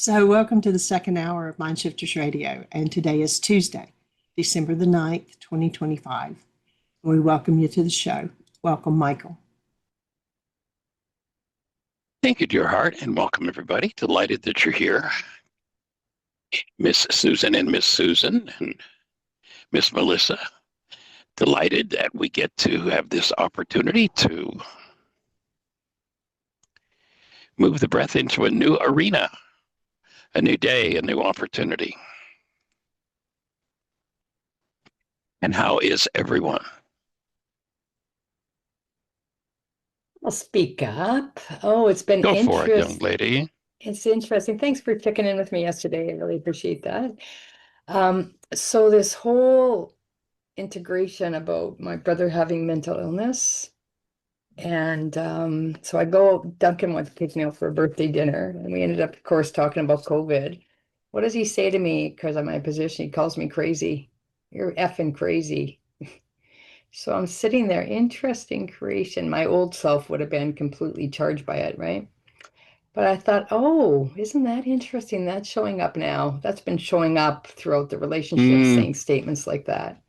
So, welcome to the second hour of Mindshifters Radio, and today is Tuesday, December the 9th, 2025. We welcome you to the show. Welcome, Michael. Thank you, dear heart, and welcome everybody. Delighted that you're here. Miss Susan and Miss Melissa. Delighted that we get to have this opportunity to move the breath into a new arena, a new day, a new opportunity. And how is everyone? I'll speak up. Oh, it's been Go for it, young lady. It's interesting. Thanks for checking in with me yesterday. I really appreciate that. So this whole integration about my brother having mental illness. And so I go, Duncan went to take me out for a birthday dinner, and we ended up, of course, talking about COVID. What does he say to me? Because of my position, he calls me crazy. You're effing crazy. So I'm sitting there, interesting creation. My old self would have been completely charged by it, right? But I thought, oh, isn't that interesting? That's showing up now. That's been showing up throughout the relationship, saying statements like that.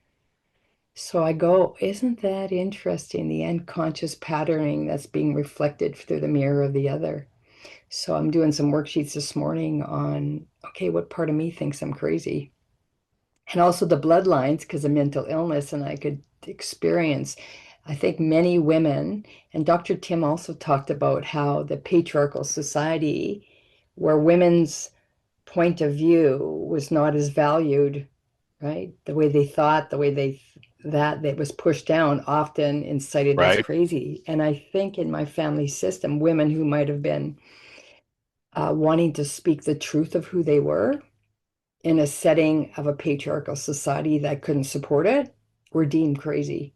So I go, isn't that interesting? The unconscious patterning that's being reflected through the mirror of the other. So I'm doing some worksheets this morning on, okay, what part of me thinks I'm crazy? And also the bloodlines because of mental illness. And I could experience, I think many women, and Dr. Tim also talked about how the patriarchal society, where women's point of view was not as valued, right? The way they thought, the way that was pushed down, often incited as crazy. And I think in my family system, women who might have been wanting to speak the truth of who they were in a setting of a patriarchal society that couldn't support it were deemed crazy.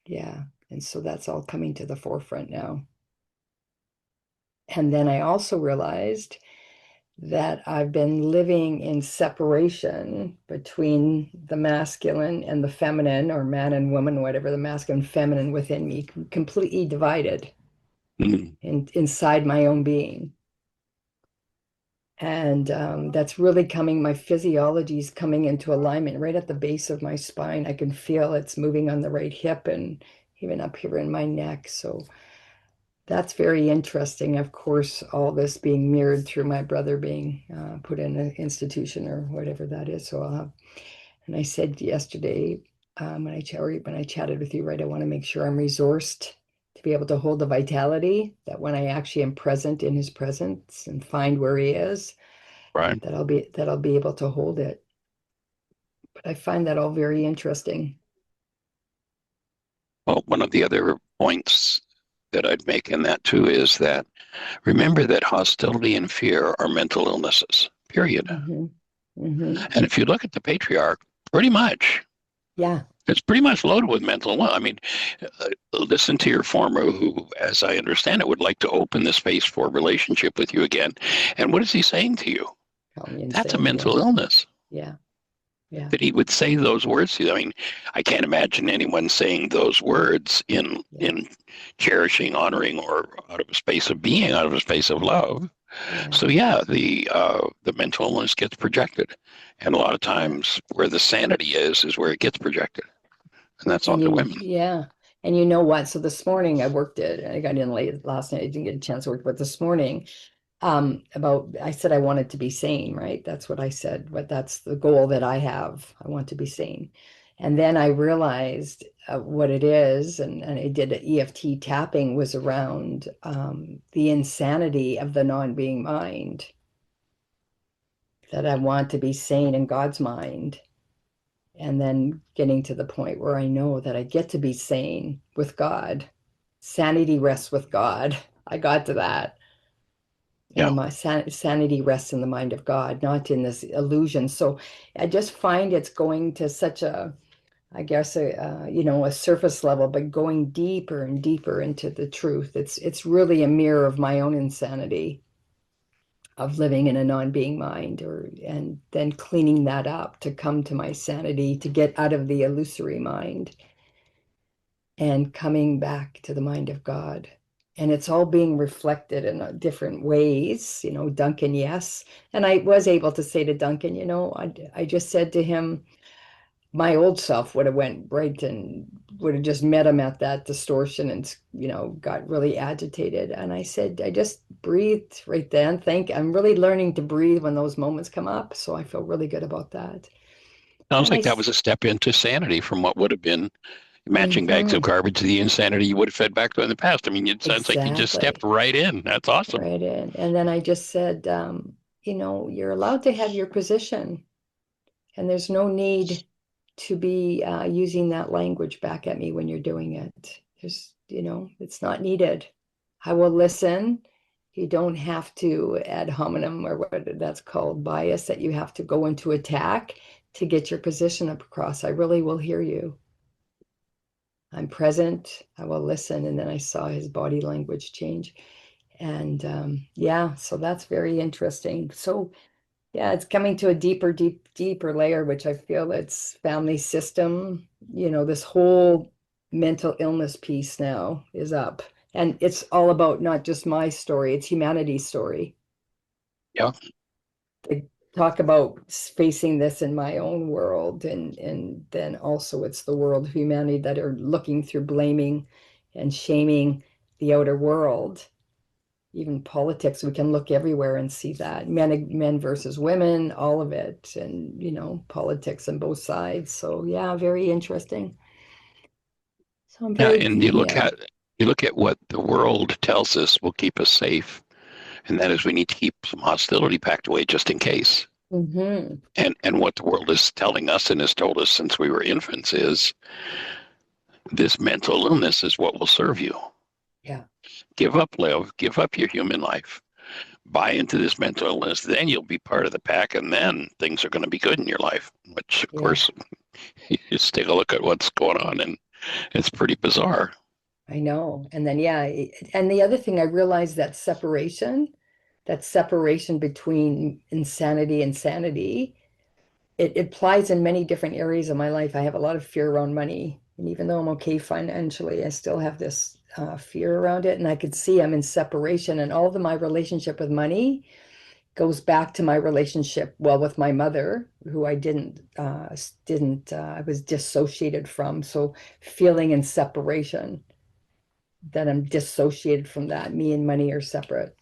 Yeah. And so that's all coming to the forefront now. And then I also realized that I've been living in separation between the masculine and the feminine, or man and woman, whatever, the masculine and feminine within me, completely divided inside my own being. And that's really coming, my physiology is coming into alignment right at the base of my spine. I can feel it's moving on the right hip and even up here in my neck. So that's very interesting. Of course, all this being mirrored through my brother being put in an institution or whatever that is. So and I said yesterday when I chatted with you, right, I want to make sure I'm resourced to be able to hold the vitality, that when I actually am present in his presence and find where he is, right, that I'll be able to hold it. But I find that all very interesting. Well, one of the other points that I'd make in that too is that remember that hostility and fear are mental illnesses, period. And if you look at the patriarch, pretty much, it's pretty much loaded with mental illness. I mean, listen to your former, who, as I understand it, would like to open the space for a relationship with you again. And what is he saying to you? That's a mental illness. Yeah. That he would say those words to you. I mean, I can't imagine anyone saying those words in cherishing, honoring, or out of a space of being, out of a space of love. So the mental illness gets projected, and a lot of times where the sanity is where it gets projected, and that's on the women. Yeah, and you know what? So this morning I worked it. I got in late last night. I didn't get a chance to work, but this morning, I said I wanted to be sane, right? That's what I said. But that's the goal that I have. I want to be sane. And then I realized what it is, and I did an EFT tapping, was around the insanity of the non-being mind. That I want to be sane in God's mind. And then getting to the point where I know that I get to be sane with God. Sanity rests with God. I got to that. You know, my sanity rests in the mind of God, not in this illusion. So I just find it's going to such a, I guess, a surface level, but going deeper and deeper into the truth. It's really a mirror of my own insanity of living in a non-being mind, and then cleaning that up to come to my sanity, to get out of the illusory mind and coming back to the mind of God. and it's all being reflected in different ways. Duncan, yes. And I was able to say to Duncan, I just said to him, my old self would have went right and would have just met him at that distortion and got really agitated. And I said, I just breathed right then. I'm really learning to breathe when those moments come up, so I feel really good about that. Sounds And like that was a step into sanity from what would have been matching bags of Mhm, garbage, the insanity you would have fed back to in the past. I mean, it sounds like you just stepped exactly right in. That's awesome. right in. And then I just said, you're allowed to have your position, and there's no need to be using that language back at me when you're doing it. It's not needed. I will listen. You don't have to ad hominem, or what that's called, bias, that you have to go into attack to get your position across. I really will hear you. I'm present. I will listen. And then I saw his body language change. And yeah, so that's very interesting. So yeah, it's coming to a deeper layer, which I feel it's family system. This whole mental illness piece now is up. And it's all about not just my story, it's humanity's story. Yeah. I talk about facing this in my own world, and then also it's the world of humanity that are looking through blaming and shaming the outer world. Even politics, we can look everywhere and see that men versus women, all of it, and politics on both sides. So yeah, very interesting. So I'm Yeah. very, And yeah. you look at what the world tells us will keep us safe, and that is we need to keep some hostility packed away just in case. Hmm. And what the world is telling us and has told us since we were infants is this mental illness is what will serve you. Yeah. Give up your human life, buy into this mental illness, then you'll be part of the pack, and then things are going to be good in your life. Which, of Yeah, course, you just take a look at what's going on, and it's pretty bizarre. I know. And then yeah, and the other thing I realized, that separation between insanity and sanity, it applies in many different areas of my life. I have a lot of fear around money. And even though I'm okay financially, I still have this fear around it. And I could see I'm in separation. And all of my relationship with money goes back to my relationship, well, with my mother, who I was dissociated from. So feeling in separation, that I'm dissociated from that. Me and money are separate,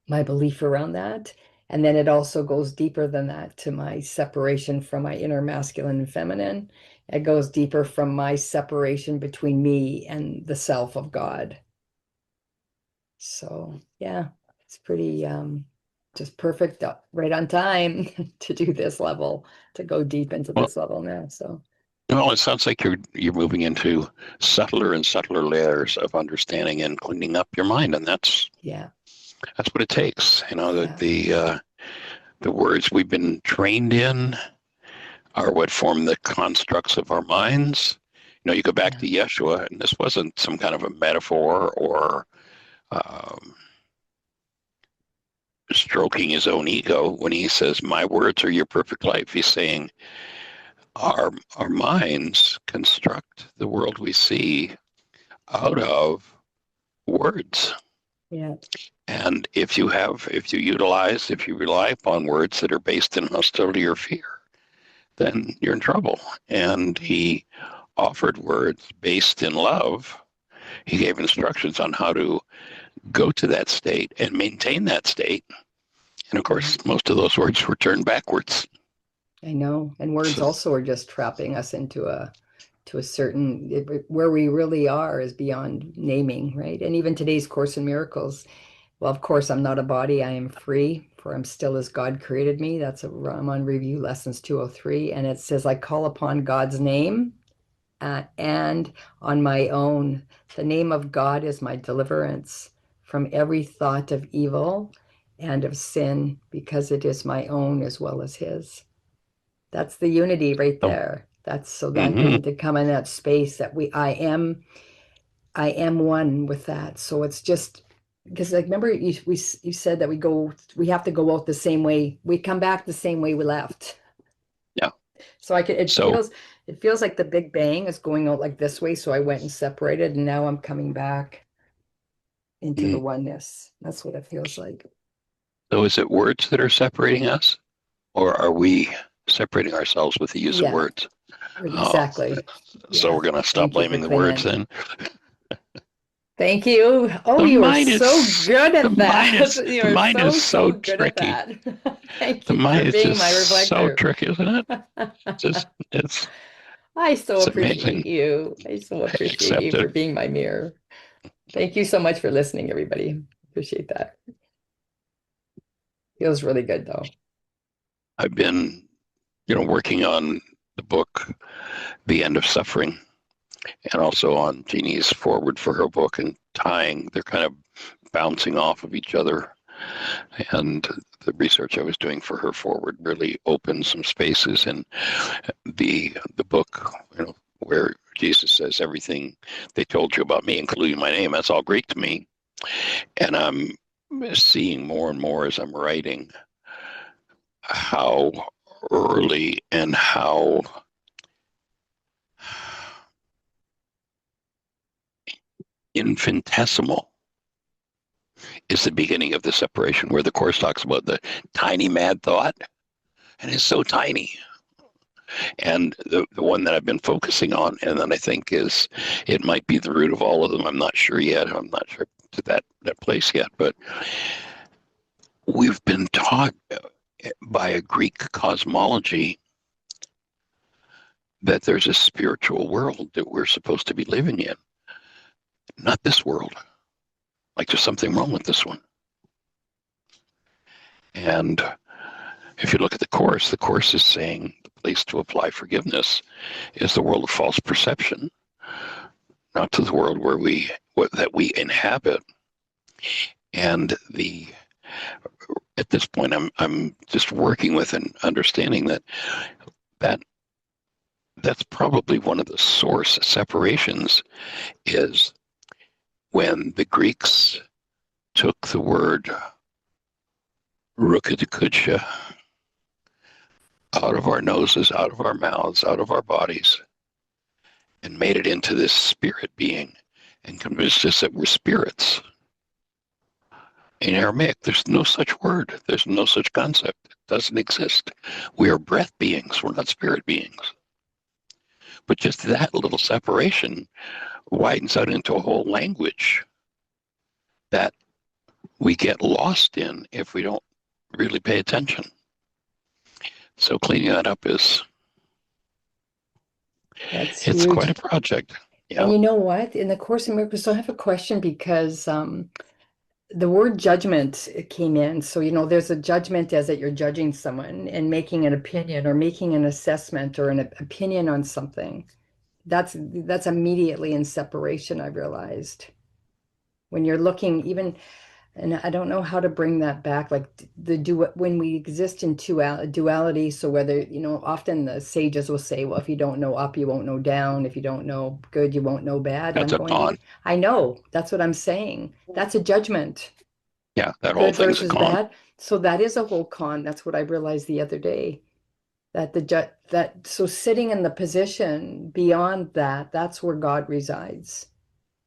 my belief around that. And then it also goes deeper than that to my separation from my inner masculine and feminine. It goes deeper from my separation between me and the self of God. So yeah, it's pretty just perfect, right on time to do this level, to go deep into Well, this level now. So well, it sounds like you're moving into subtler and subtler layers of understanding and cleaning up your mind, and yeah, that's what it takes. You know, yeah, the words we've been trained in are what form the constructs of our minds. You know, you go back yeah, to Yeshua, and this wasn't some kind of a metaphor or um, stroking his own ego when he says, "My words are your perfect life." He's saying our minds construct the world we see out of words. yeah, And if you rely upon words that are based in hostility or fear, then you're in trouble. And he offered words based in love. He gave instructions on how to go to that state and maintain that state. And of yeah. course, most of those words were turned backwards. I know. And words So, also are just trapping us into a certain, where we really are is beyond naming, right? And even today's Course in Miracles, well, of course, I'm not a body, I am free, for I'm still as God created me. I'm on review lessons 203, and it says, I call upon God's name, and on my own. The name of God is my deliverance from every thought of evil and of sin, because it is my own as well as his. That's the unity right so there. That's so that mm-hmm. getting to come in that space that I am one with that. So it's just because, like, remember you said that we have to go out the same way. We come back the same way we left. Yeah. So it So, feels like the Big Bang is going out like this way. So I went and separated, and now I'm coming back. into the oneness. That's what it feels like. So is it words that are separating us, or are we separating ourselves with the use of Yeah, words? exactly. So Yeah. we're going to stop Thank you for blaming the words claiming. then? Thank you. Oh, The you are mind so is good the at mind that. is You the are mind is so so good at tricky. that. Thank The you for mind is being just my so reflector. tricky, isn't it? Just I so it's appreciate amazing. you. I so I appreciate you accept for it. being my mirror. Thank you so much for listening, everybody. Appreciate that. Feels really good though. I've been, working on the book, The End of Suffering, and also on Jeanie's forward for her book, and tying, they're kind of bouncing off of each other. And the research I was doing for her forward really opened some spaces in the book, where Jesus says everything they told you about me, including my name, that's all Greek to me. And I'm seeing more and more as I'm writing how early and how infinitesimal is the beginning of the separation, where the Course talks about the tiny mad thought, and it's so tiny. And the one that I've been focusing on, and then I think it might be the root of all of them. I'm not sure yet. I'm not sure to that place yet, but we've been taught by a Greek cosmology that there's a spiritual world that we're supposed to be living in, not this world. Like there's something wrong with this one. And if you look at the Course is saying the place to apply forgiveness is the world of false perception, not to the world that we inhabit. And at this point, I'm just working with and understanding that that's probably one of the source separations, is when the Greeks took the word rukadikudsha out of our noses, out of our mouths, out of our bodies, and made it into this spirit being, and convinced us that we're spirits. In Aramaic, there's no such word. There's no such concept. It doesn't exist. We are breath beings. We're not spirit beings. But just that little separation widens out into a whole language that we get lost in if we don't really pay attention. So cleaning that up That's it's huge. quite a project. Yeah. And you know what? In the Course in Miracles, so I have a question because the word judgment came in. So, there's a judgment as that you're judging someone and making an opinion or making an assessment or an opinion on something. That's immediately in separation, I realized. When you're looking even, and I don't know how to bring that back, like when we exist in duality. So whether, often the sages will say, well, if you don't know up, you won't know down. If you don't know good, you won't know bad. And That's I'm a going, con. I know, that's what I'm saying. That's a judgment, Yeah, that whole good thing's a versus con. bad. So that is a whole con. That's what I realized the other day. So sitting in the position beyond that, that's where God resides,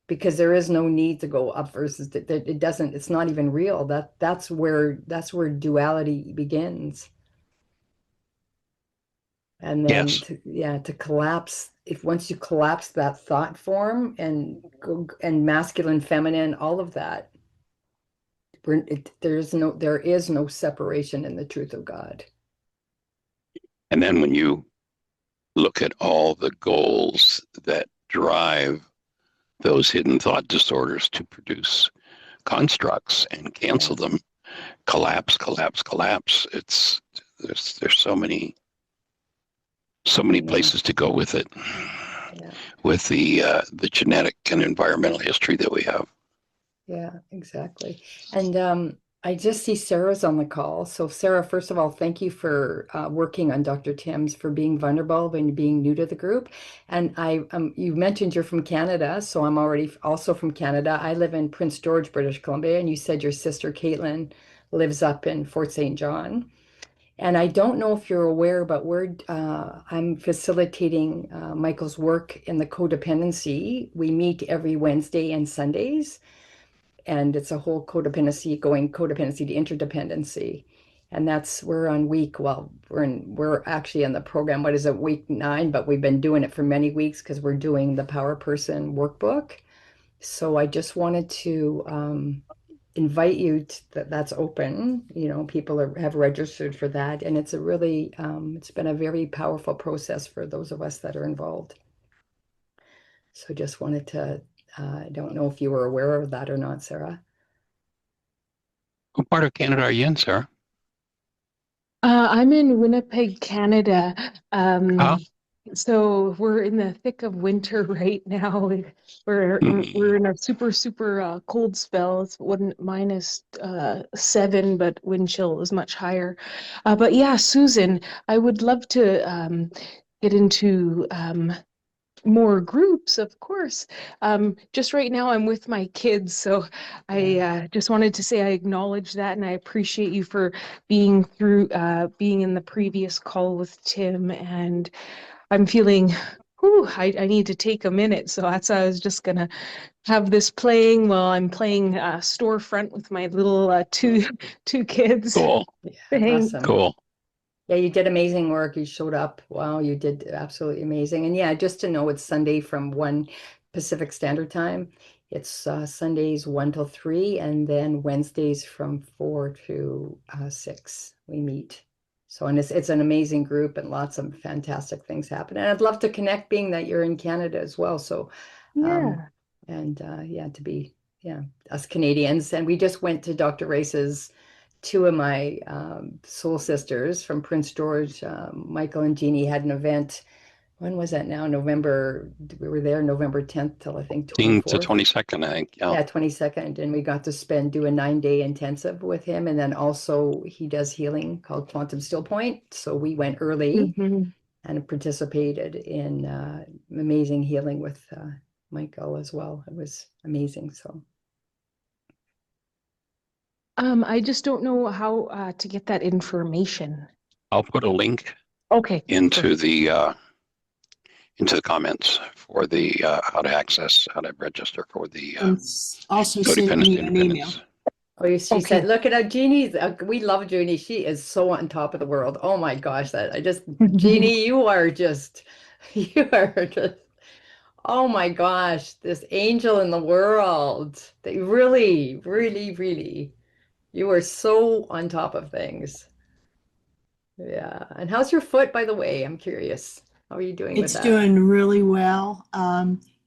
because there is no need to go up versus that. It doesn't, it's not even real. That's where duality begins. And then Yes. to collapse, if once you collapse that thought form and masculine, feminine, all of that, there is no separation in the truth of God. And then when you look at all the goals that drive those hidden thought disorders to produce constructs and cancel them, collapse, collapse, collapse. There's so many places to go with it, with the genetic and environmental history that we have. Yeah, exactly. And I just see Sarah's on the call. So Sarah, first of all, thank you for working on Dr. Tim's, for being vulnerable and being new to the group. And you mentioned you're from Canada, so I'm already also from Canada. I live in Prince George, British Columbia, and you said your sister Caitlin lives up in Fort St. John. And I don't know if you're aware, but I'm facilitating Michael's work in the codependency. We meet every Wednesday and Sundays. and it's a whole codependency to interdependency. And we're on we're actually in the program, what is it, week 9, but we've been doing it for many weeks because we're doing the Power Person workbook. So I just wanted to invite you that's open. People have registered for that, and it's it's been a very powerful process for those of us that are involved. So just wanted to, I don't know if you were aware of that or not, Sarah. What part of Canada are you in, Sarah? I'm in Winnipeg, Canada. Huh? So we're in the thick of winter right now. We're in a super cold spell. It's -7, but wind chill is much higher. But yeah, Susan, I would love to get into more groups, of course. Just right now, I'm with my kids, so I just wanted to say I acknowledge that, and I appreciate you for being in the previous call with Tim, and I'm feeling, I need to take a minute, so that's why I was just gonna have this playing while I'm playing storefront with my little two kids. Cool. Yeah, Thanks. awesome. Cool. Yeah, you did amazing work. You showed up. Wow, you did absolutely amazing. And yeah, just to know, it's Sunday from 1 Pacific Standard Time. It's Sundays 1 till 3, and then Wednesdays from 4 to 6 we meet. So, and it's an amazing group and lots of fantastic things happen. And I'd love to connect, being that you're in Canada as well. So, Yeah. yeah, to be, us Canadians. And we just went to Dr. Ryce's, 2 of my soul sisters from Prince George, Michael and Jeanie, had an event. When was that now? We were there November 10th till I think 18th to 24th. 22nd, I think. Yeah. Yeah, 22nd. And we got to do a 9-day intensive with him. And then also he does healing called Quantum Still Point. So we went early Mhm. and participated in amazing healing with Michael as well. It was amazing. So I just don't know how to get that information. I'll put a link Okay. into the comments for the how to register for the And also sending codependence you an email. independence. oh, she Okay. said, look at how Jeannie's, we love Jeannie. She is so on top of the world. Oh my gosh, Jeannie, you are just, oh my gosh, this angel in the world. They really, really, really, you are so on top of things. Yeah. And how's your foot, by the way? I'm curious. How are you doing with It's that? doing really well.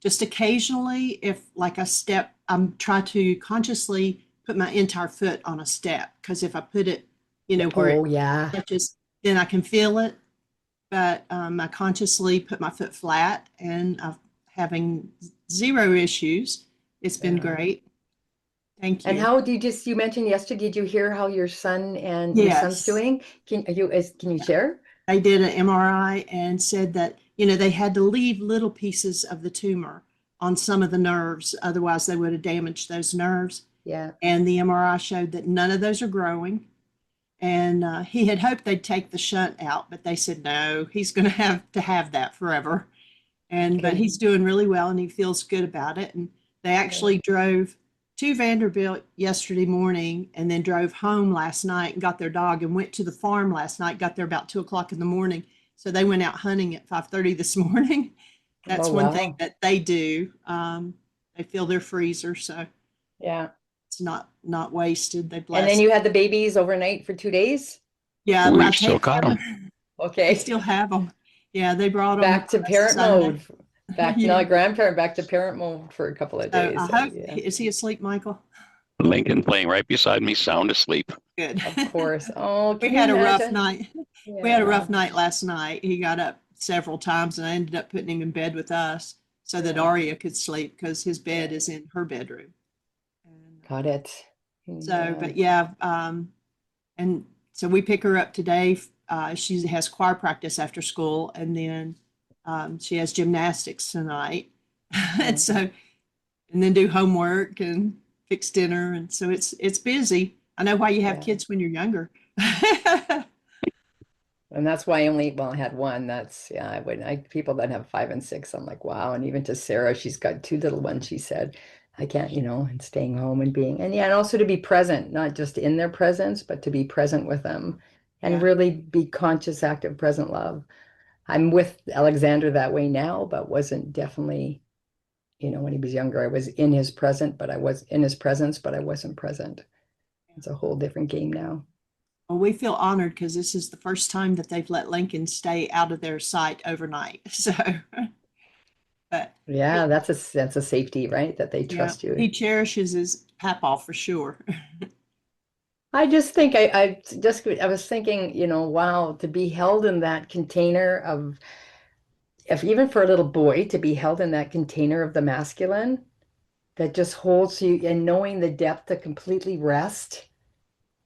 Just occasionally, if like a step, I'm trying to consciously put my entire foot on a step, because if I put it, where Oh, it yeah. touches, then I can feel it. But I consciously put my foot flat, and I'm having zero issues. It's been Yeah. great. Thank And you. how you mentioned yesterday, did you hear how your son's Yes. doing? Can you share? They did an MRI and said that, they had to leave little pieces of the tumor on some of the nerves. Otherwise, they would have damaged those nerves. Yeah. And the MRI showed that none of those are growing. And he had hoped they'd take the shunt out, but they said, no, he's going to have that forever. But Okay. he's doing really well, and he feels good about it. And they actually drove to Vanderbilt yesterday morning, and then drove home last night and got their dog, and went to the farm last night, got there about 2 o'clock in the morning. So they went out hunting at 5:30 this morning. That's Oh, one wow. thing that they do. They fill their freezer, so Yeah. it's not wasted. They And then bless. you had the babies overnight for 2 days? Yeah, I We've still take got them. them. I Okay. still have them. Yeah, they brought them Back to parent Sunday. mode. Back, Yeah. not grandparent, back to parent mode for a couple of So days. I So, hope, yeah, is he asleep, Michael? Lincoln playing right beside me, sound asleep. Good. of course. Oh, We can you had a rough imagine? night. We had a Yeah. rough night last night. He got up several times, and I ended up putting him in bed with us so that Yeah. Aria could sleep, because his bed Yeah. is in her bedroom. And Got it. so, Yeah. but yeah, and so we pick her up today. She has choir practice after school, and then she has gymnastics tonight. And so, and then do homework and fix dinner, and so it's busy. I know why you have Yeah. kids when you're younger. And that's why I had one. That's, yeah, people that have 5 and 6, I'm like, wow. And even to Sarah, she's got 2 little ones, she said. I can't, and staying home and being, and yeah, and also to be present, not just in their presence, but to be present with them and Yeah. really be conscious, active, present love. I'm with Alexander that way now, but wasn't definitely, when he was younger, I was in his present, but I was in his presence, but I wasn't present. It's a whole different game now. Well, we feel honored because this is the first time that they've let Lincoln stay out of their sight overnight. So, but Yeah, that's a safety, right? That they yeah, trust you. he cherishes his papaw for sure. I just think I was thinking, wow, to be held in that container of, if even for a little boy, to be held in that container of the masculine that just holds you, and knowing the depth to completely rest,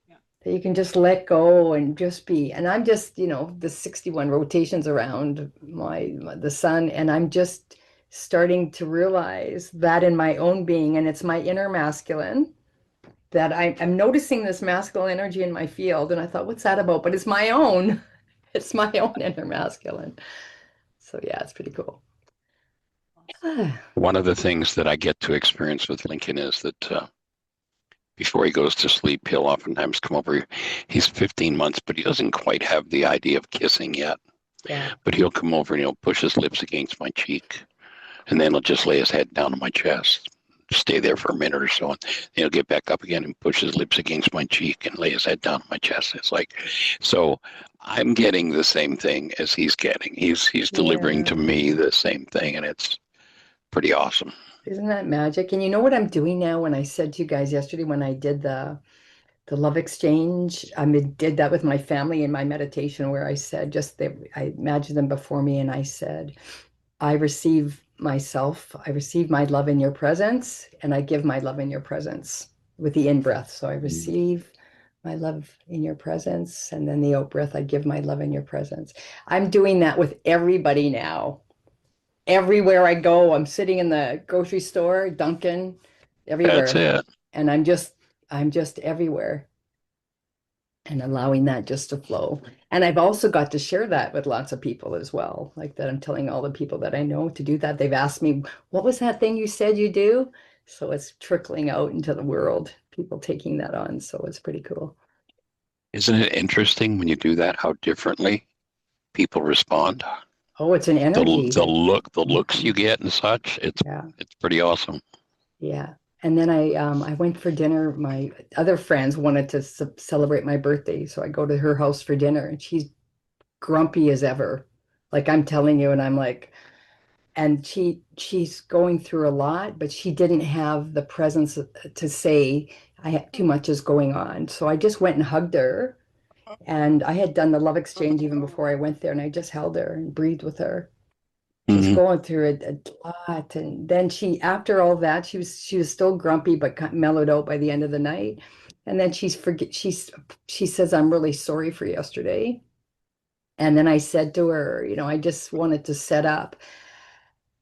Yeah. that you can just let go and just be. And I'm just, the 61 rotations around the sun, and I'm just starting to realize that in my own being, and it's my inner masculine, that I'm noticing this masculine energy in my field. And I thought, what's that about? But it's my own. It's my own inner masculine. So yeah, it's pretty cool. One of the things that I get to experience with Lincoln is that before he goes to sleep, he'll oftentimes come over. He's 15 months, but he doesn't quite have the idea of kissing yet. Yeah. But he'll come over and he'll push his lips against my cheek, and then he'll just lay his head down on my chest, stay there for a minute or so, and he'll get back up again and push his lips against my cheek and lay his head down on my chest. It's like, so I'm getting the same thing as he's getting. He's delivering to me the same thing, and it's pretty awesome. Isn't that magic? And you know what I'm doing now? When I said to you guys yesterday, when I did the love exchange, did that with my family in my meditation, where I said, I imagined them before me, and I said, I receive myself, I receive my love in your presence, and I give my love in your presence with the in-breath. So I receive my love in your presence, and then the out-breath, I give my love in your presence. I'm doing that with everybody now. Everywhere I go, I'm sitting in the grocery store, Dunkin', everywhere. That's it. And I'm just everywhere and allowing that just to flow. And I've also got to share that with lots of people as well. Like that, I'm telling all the people that I know to do that. They've asked me, what was that thing you said you do? So it's trickling out into the world, people taking that on. So it's pretty cool. Isn't it interesting when you do that, how differently people respond? Oh, it's an energy. The looks you get and such, it's pretty awesome. Yeah. And then I went for dinner. My other friends wanted to celebrate my birthday, so I go to her house for dinner, and she's grumpy as ever. Like I'm telling you, and I'm like, and she's going through a lot, but she didn't have the presence to say I have too much is going on. So I just went and hugged her, and I had done the love exchange even before I went there, and I just held her and breathed with her. She's going through a lot, and then after all that, she was still grumpy, but mellowed out by the end of the night. And then she says, "I'm really sorry for yesterday." And then I said to her, I just wanted to set up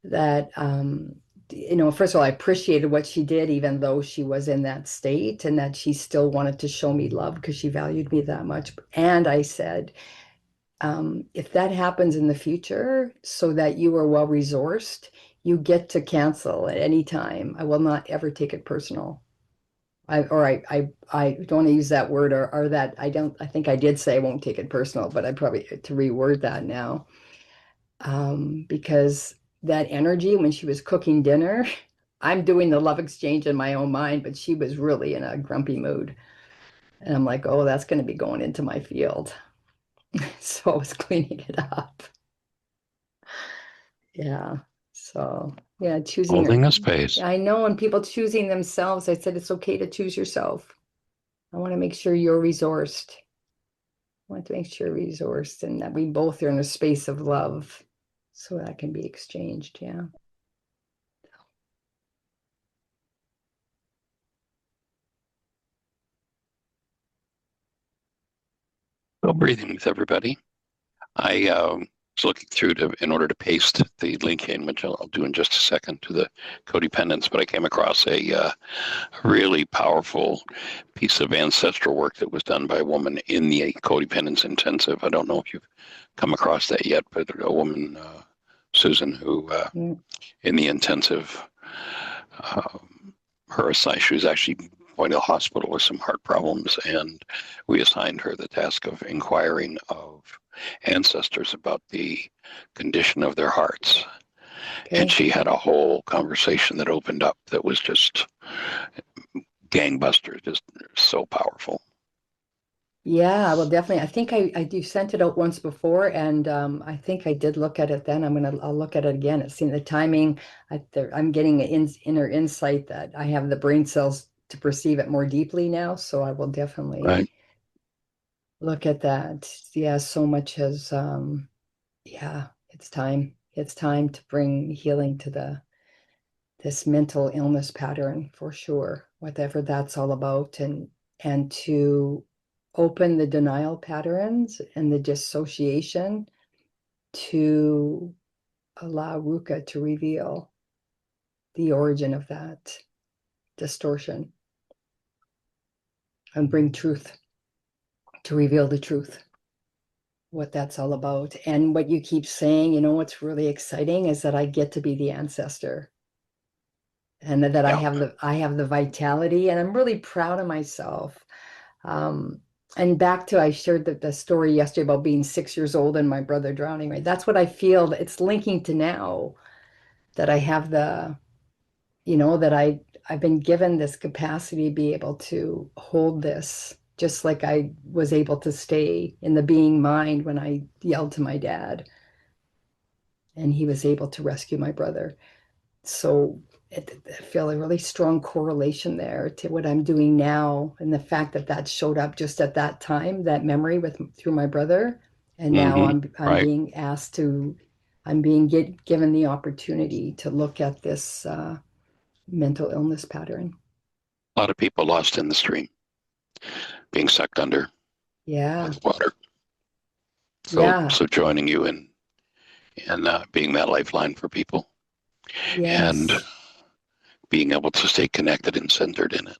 that, first of all, I appreciated what she did, even though she was in that state, and that she still wanted to show me love because she valued me that much. And I said, if that happens in the future, so that you are well resourced, you get to cancel at any time. I will not ever take it personal. I don't want to use that word or that I think I did say I won't take it personal, but I probably to reword that now. Because that energy when she was cooking dinner, I'm doing the love exchange in my own mind, but she was really in a grumpy mood. And I'm like, oh, that's going to be going into my field. So I was cleaning it up. Yeah. So yeah, Holding a space. I know, and people choosing themselves. I said it's okay to choose yourself. I want to make sure you're resourced. I want to make sure you're resourced, and that we both are in a space of love, so that can be exchanged. Yeah. Well, breathing with everybody. I was looking through in order to paste the link in, which I'll do in just a second, to the codependence, but I came across a really powerful piece of ancestral work that was done by a woman in the codependence intensive. I don't know if you've come across that yet, but a woman, Susan, who in the intensive she was actually going to the hospital with some heart problems, and we assigned her the task of inquiring of ancestors about the condition of their hearts. And Okay. she had a whole conversation that opened up that was just gangbusters, just so powerful. Yeah, well, definitely. I think I do sent it out once before, and I think I did look at it then. I'll look at it again. It's seen the timing. I'm getting an inner insight that I have the brain cells to perceive it more deeply now. So I will definitely Right. look at that. Yeah, so much has yeah, it's time. It's time to bring healing to this mental illness pattern for sure, whatever that's all about, and to open the denial patterns and the dissociation to allow Ruka to reveal the origin of that distortion and bring truth, to reveal the truth, what that's all about. And what you keep saying, what's really exciting is that I get to be the ancestor, and that Yeah. I have the vitality, and I'm really proud of myself. And back to, I shared the story yesterday about being 6 years old and my brother drowning, right? That's what I feel. It's linking to now that I have that I've been given this capacity to be able to hold this, just like I was able to stay in the being mind when I yelled to my dad and he was able to rescue my brother. So I feel a really strong correlation there to what I'm doing now, and the fact that that showed up just at that time, that memory through my brother, and now I'm Right. being asked to, I'm being given the opportunity to look at this mental illness pattern. A lot of people lost in the stream, being sucked under Yeah, with water. yeah, So joining you in being that lifeline for people, and yes, being able to stay connected and centered in it,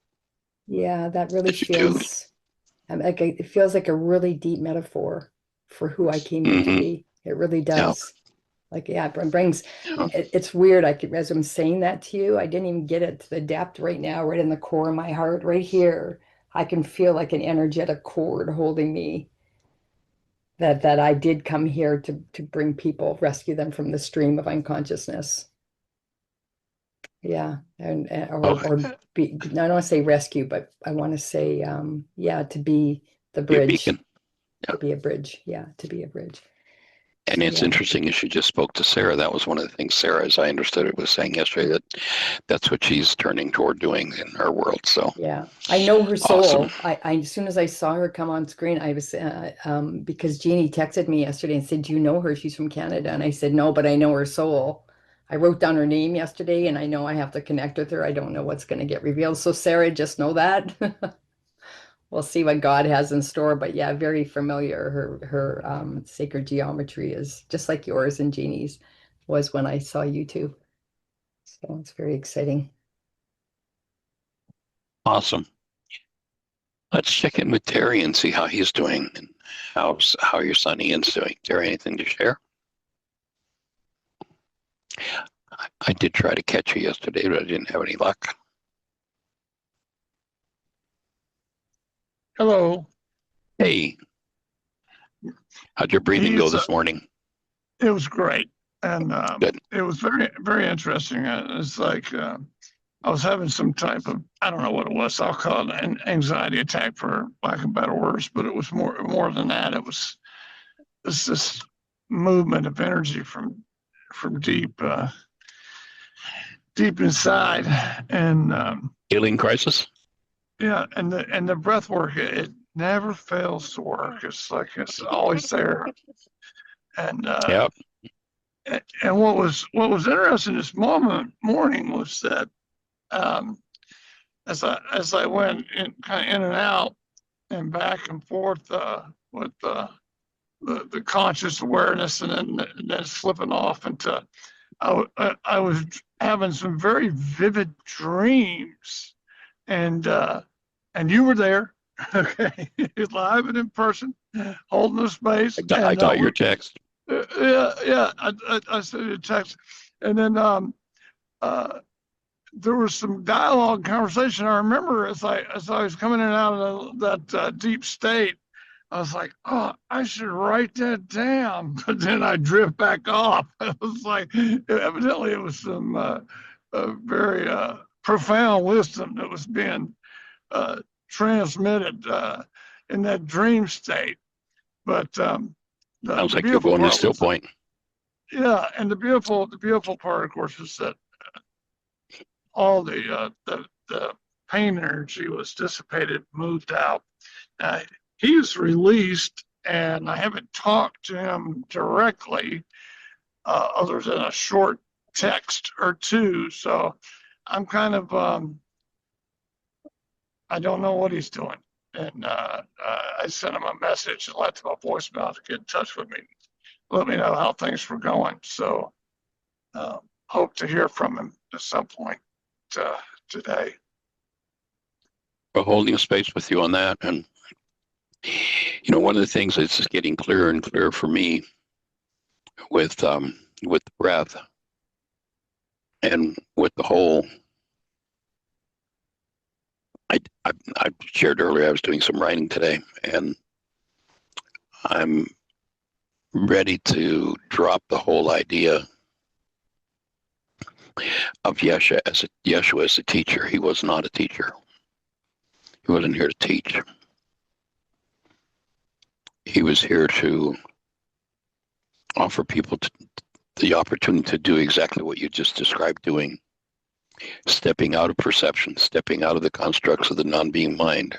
yeah. That really as you do. feels, like it feels like a really deep metaphor for who I came here to Mm-hmm. be. It really Yeah. does. Like, yeah, it brings, Yeah. it's weird. As I'm saying that to you, I didn't even get it to the depth right now, right in the core of my heart, right here. I can feel like an energetic cord holding me, that I did come here to bring people, rescue them from the stream of unconsciousness. Yeah. Oh, Or be, I don't want to say rescue, but I want to say, yeah, to be the be a bridge, beacon. to be a bridge. Yeah, to be a bridge. And So, it's yeah. interesting, as you just spoke to Sarah, that was one of the things Sarah, as I understood it, was saying yesterday, that's what she's turning toward doing in her world. So Yeah, I know her awesome. soul. As soon as I saw her come on screen, I was because Jeanie texted me yesterday and said, "Do you know her? She's from Canada." And I said, "No, but I know her soul." I wrote down her name yesterday, and I know I have to connect with her. I don't know what's going to get revealed. So Sarah, just know that. We'll see what God has in store. But yeah, very familiar. Her sacred geometry is just like yours and Jeannie's was when I saw you two. So it's very exciting. Awesome. Let's check in with Terry and see how he's doing and how your son Ian's doing. Terry, anything to share? I did try to catch you yesterday, but I didn't have any luck. Hello. Hey, how'd your breathing go He's this morning? It was great, and Good. it was very very interesting. It's like I was having some type of, I don't know what it was. I'll call it an anxiety attack for lack of better words, but it was more than that. It's this movement of energy from deep deep inside, and Healing crisis? yeah, and the breath work, it never fails to work. It's like it's always there, and Yep. and what was interesting this morning was that as I went in, kind of in and out and back and forth with the conscious awareness, and then slipping off into, I was having some very vivid dreams, and you were there, okay, live and in person, holding the space, I and got your text. yeah, I sent you a text, and then there was some dialogue, conversation. I remember as I was coming in and out of that deep state, I was like, oh, I should write that down. But then I drift back off. It was like, evidently it was some very profound wisdom that was being transmitted in that dream state. But Sounds like you're going to still point. Yeah, and the beautiful part, of course, is that all the pain energy was dissipated, moved out. He was released, and I haven't talked to him directly, other than a short text or two. So I'm kind of I don't know what he's doing, and I sent him a message and left him a voicemail to get in touch with me, let me know how things were going. So hope to hear from him at some point today. We're holding a space with you on that. And, you know, one of the things that's just getting clearer and clearer for me with the breath and with the whole, I shared earlier, I was doing some writing today, and I'm ready to drop the whole idea of Yeshua as a teacher. He was not a teacher. He wasn't here to teach. He was here to offer people the opportunity to do exactly what you just described doing. Stepping out of perception, stepping out of the constructs of the non-being mind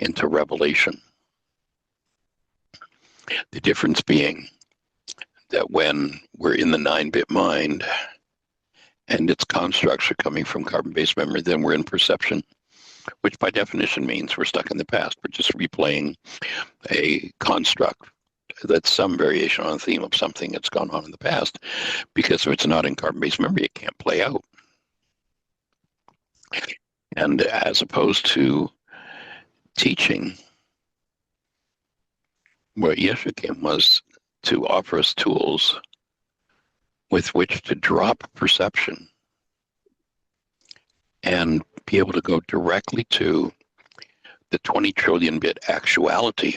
into revelation. The difference being that when we're in the 9-bit mind and its constructs are coming from carbon-based memory, then we're in perception, which by definition means we're stuck in the past. We're just replaying a construct that's some variation on a theme of something that's gone on in the past, because if it's not in carbon-based memory, it can't play out. And as opposed to teaching, what Yeshua came was to offer us tools with which to drop perception and be able to go directly to the 20 trillion bit actuality,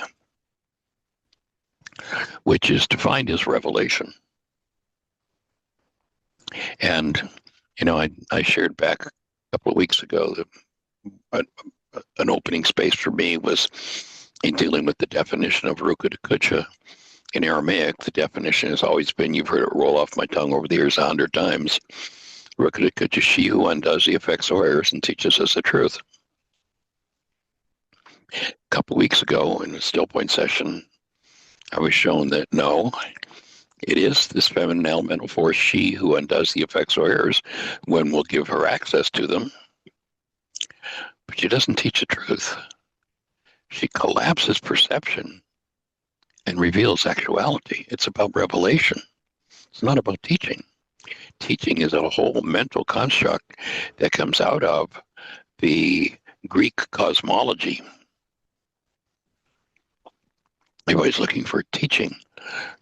which is defined as revelation. And, you know, I shared back a couple of weeks ago that an opening space for me was in dealing with the definition of Ruka Kucha. In Aramaic, the definition has always been, you've heard it roll off my tongue over the years 100 times, Ruka Kucha, she who undoes the effects of errors and teaches us the truth. A couple of weeks ago in a still point session, I was shown that no, it is this feminine elemental force, she who undoes the effects of errors when we'll give her access to them. But she doesn't teach the truth. She collapses perception and reveals actuality. It's about revelation. It's not about teaching. Teaching is a whole mental construct that comes out of the Greek cosmology. Everybody's looking for teaching.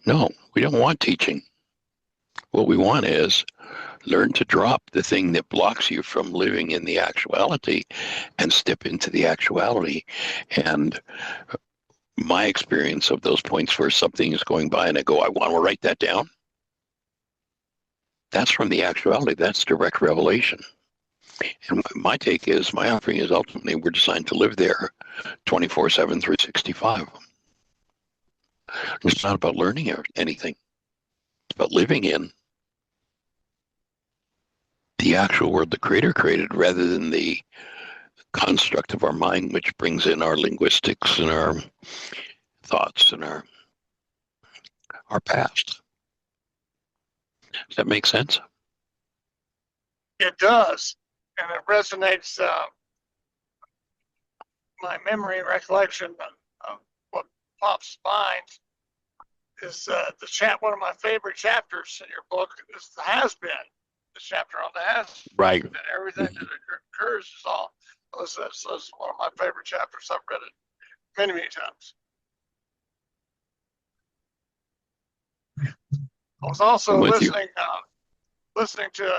No, we don't want teaching. What we want is learn to drop the thing that blocks you from living in the actuality and step into the actuality. And my experience of those points where something is going by and I go, I want to write that down. That's from the actuality. That's direct revelation. And my take is, my offering is ultimately we're designed to live there 24/7, 365. It's not about learning anything. It's about living in the actual world the Creator created rather than the construct of our mind, which brings in our linguistics and our thoughts and our past. Does that make sense? It does, and it resonates. My memory and recollection of what pops to mind is one of my favorite chapters in your book is the has been. The chapter on the has right. And everything that occurs is all. That's one of my favorite chapters. I've read it many, many times. I was also listening to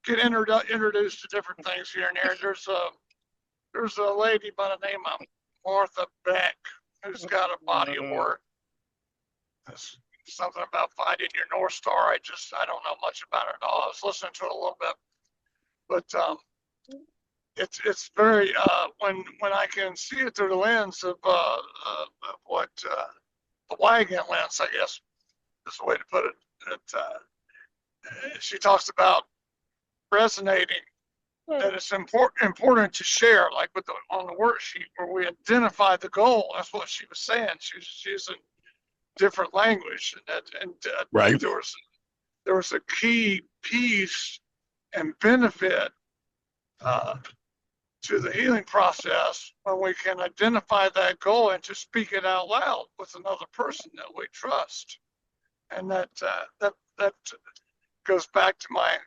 get introduced to different things here and there. There's a lady by the name of Martha Beck who's got a body of work. It's something about finding your North Star. I don't know much about it at all. I was listening to it a little bit, but it's very when I can see it through the lens of what the wagon lens, I guess is the way to put it. She talks about resonating, that it's important to share, like on the worksheet where we identify the goal. That's what she was saying. She's using different language, and Right. there was a key piece and benefit to the healing process when we can identify that goal and to speak it out loud with another person that we trust, and that goes back to my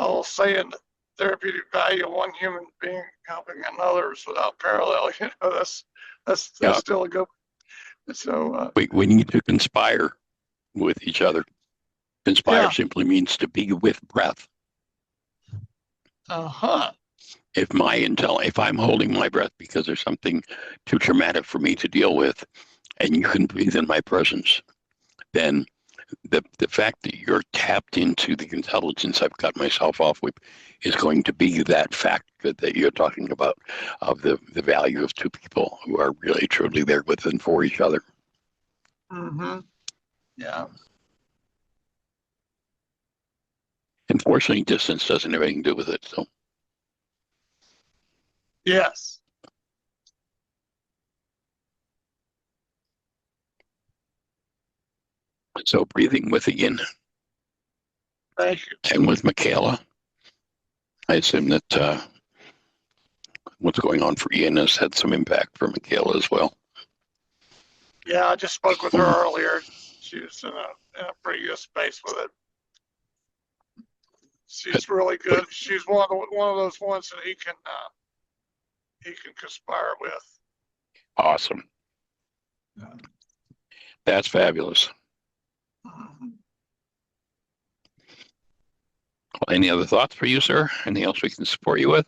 I'll say in the therapeutic value of one human being helping another's without parallel. That's still a good. So we need to conspire with each other. Conspire simply means to be with breath. If I'm holding my breath because there's something too traumatic for me to deal with, and you can breathe in my presence, then the fact that you're tapped into the intelligence I've got myself off with is going to be that fact that you're talking about, of the value of two people who are really truly there with and for each other. Yeah. Unfortunately, distance doesn't have anything to do with it. So Yes. So breathing with Ian. Thank you. And with Michaela. I assume that what's going on for Ian has had some impact for Michaela as well. Yeah, I just spoke with her earlier. She was in a pretty good space with it. She's really good. She's one of those ones that he can conspire with. Awesome. That's fabulous. Any other thoughts for you, sir? Anything else we can support you with?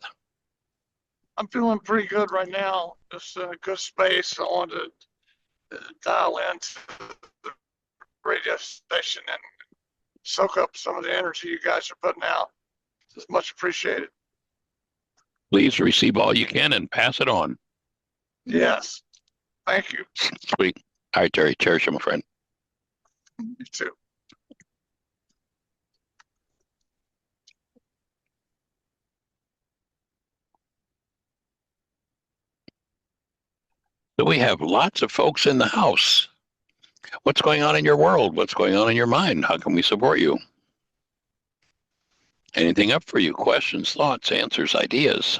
I'm feeling pretty good right now. Just in a good space. I want to dial into the radio station and soak up some of the energy you guys are putting out. It's much appreciated. Please receive all you can and pass it on. Yes. Thank you. Sweet. All right, Terry. Cherish you, my friend. You too. So we have lots of folks in the house. What's going on in your world? What's going on in your mind? How can we support you? Anything up for you? Questions, thoughts, answers, ideas?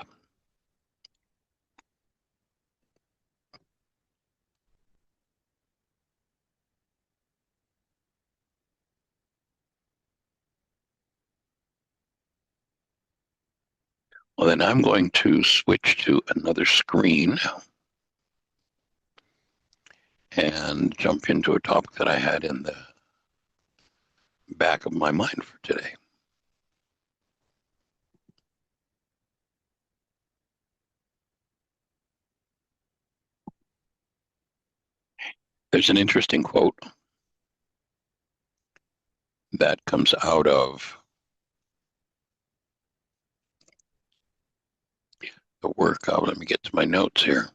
Well, then I'm going to switch to another screen and jump into a topic that I had in the back of my mind for today. There's an interesting quote that comes out of the work. Let me get to my notes here.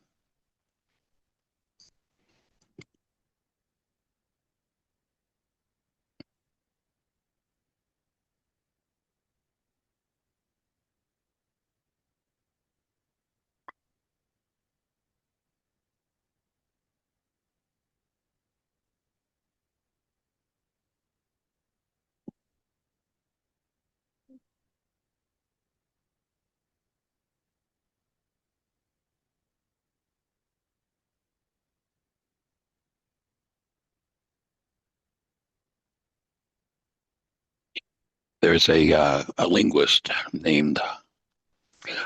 There's a linguist named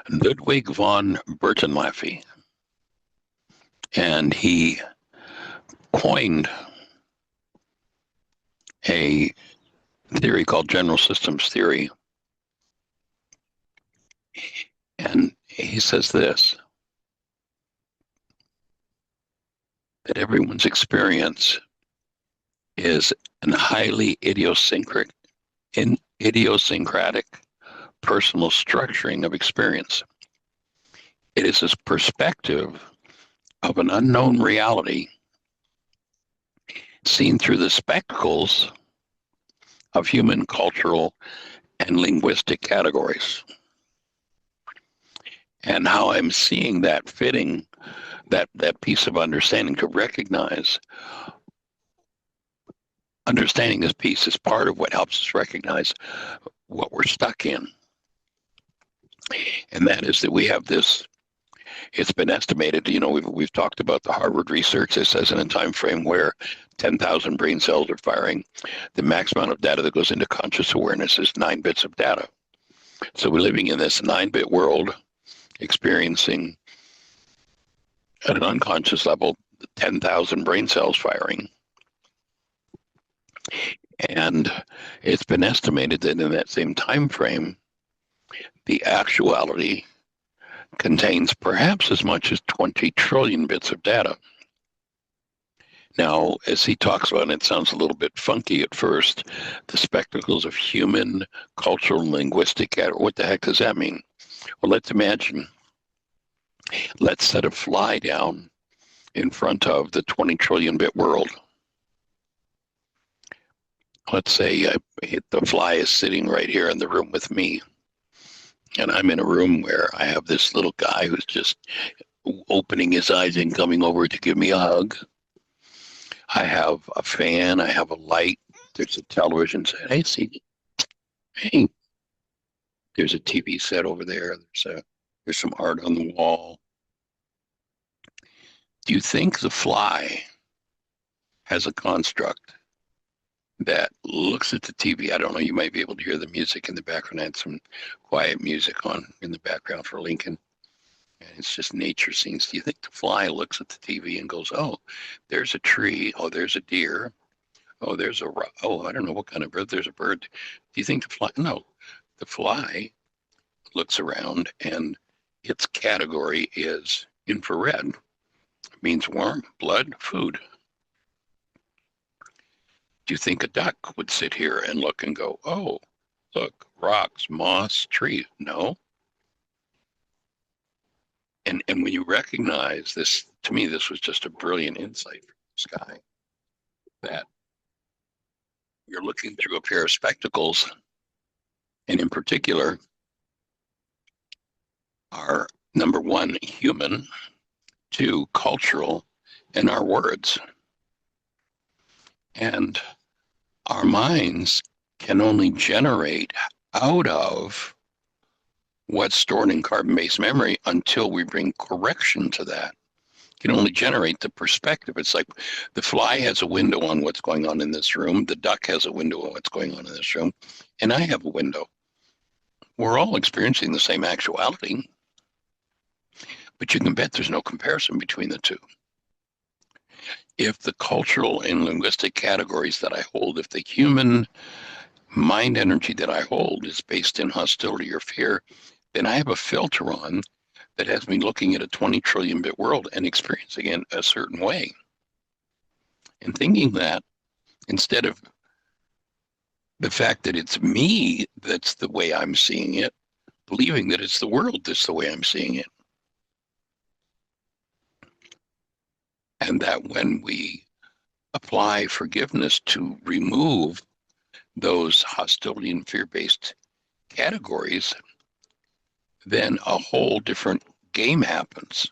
Ludwig von Bertalanffy, and he coined a theory called general systems theory And he says this, that everyone's experience is a highly idiosyncratic personal structuring of experience. It is this perspective of an unknown reality seen through the spectacles of human cultural and linguistic categories. And how I'm seeing that fitting, that piece of understanding, to recognize understanding this piece is part of what helps us recognize what we're stuck in. And that is that we have this, it's been estimated, we've talked about the Harvard research that says in a time frame where 10,000 brain cells are firing, the max amount of data that goes into conscious awareness is 9 bits of data. So we're living in this 9-bit world, experiencing at an unconscious level 10,000 brain cells firing. And it's been estimated that in that same time frame, the actuality contains perhaps as much as 20 trillion bits of data. Now, as he talks about, and it sounds a little bit funky at first, the spectacles of human, cultural, linguistic, what the heck does that mean? Well, let's imagine, let's set a fly down in front of the 20 trillion bit world. Let's say the fly is sitting right here in the room with me. And I'm in a room where I have this little guy who's just opening his eyes and coming over to give me a hug. I have a fan, I have a light, there's a television set. Hey, see, hey, there's a TV set over there. There's some art on the wall. Do you think the fly has a construct that looks at the TV? I don't know, you might be able to hear the music in the background. I had some quiet music on in the background for Lincoln. And it's just nature scenes. Do you think the fly looks at the TV and goes, oh, there's a tree. Oh, there's a deer. Oh, I don't know what kind of bird. There's a bird. Do you think the fly? No, the fly looks around and its category is infrared. It means warm, blood, food. Do you think a duck would sit here and look and go, oh, look, rocks, moss, tree? No. And when you recognize this, to me, this was just a brilliant insight from this guy, that you're looking through a pair of spectacles, and in particular, are number one, human, two, cultural, and our words. And our minds can only generate out of what's stored in carbon-based memory until we bring correction to that. Can only generate the perspective. It's like the fly has a window on what's going on in this room, the duck has a window on what's going on in this room, and I have a window. We're all experiencing the same actuality, but you can bet there's no comparison between the two. If the cultural and linguistic categories that I hold, if the human mind energy that I hold is based in hostility or fear, then I have a filter on that has me looking at a 20 trillion bit world and experiencing it a certain way. And thinking that instead of the fact that it's me that's the way I'm seeing it, believing that it's the world that's the way I'm seeing it. And that when we apply forgiveness to remove those hostility and fear-based categories, then a whole different game happens.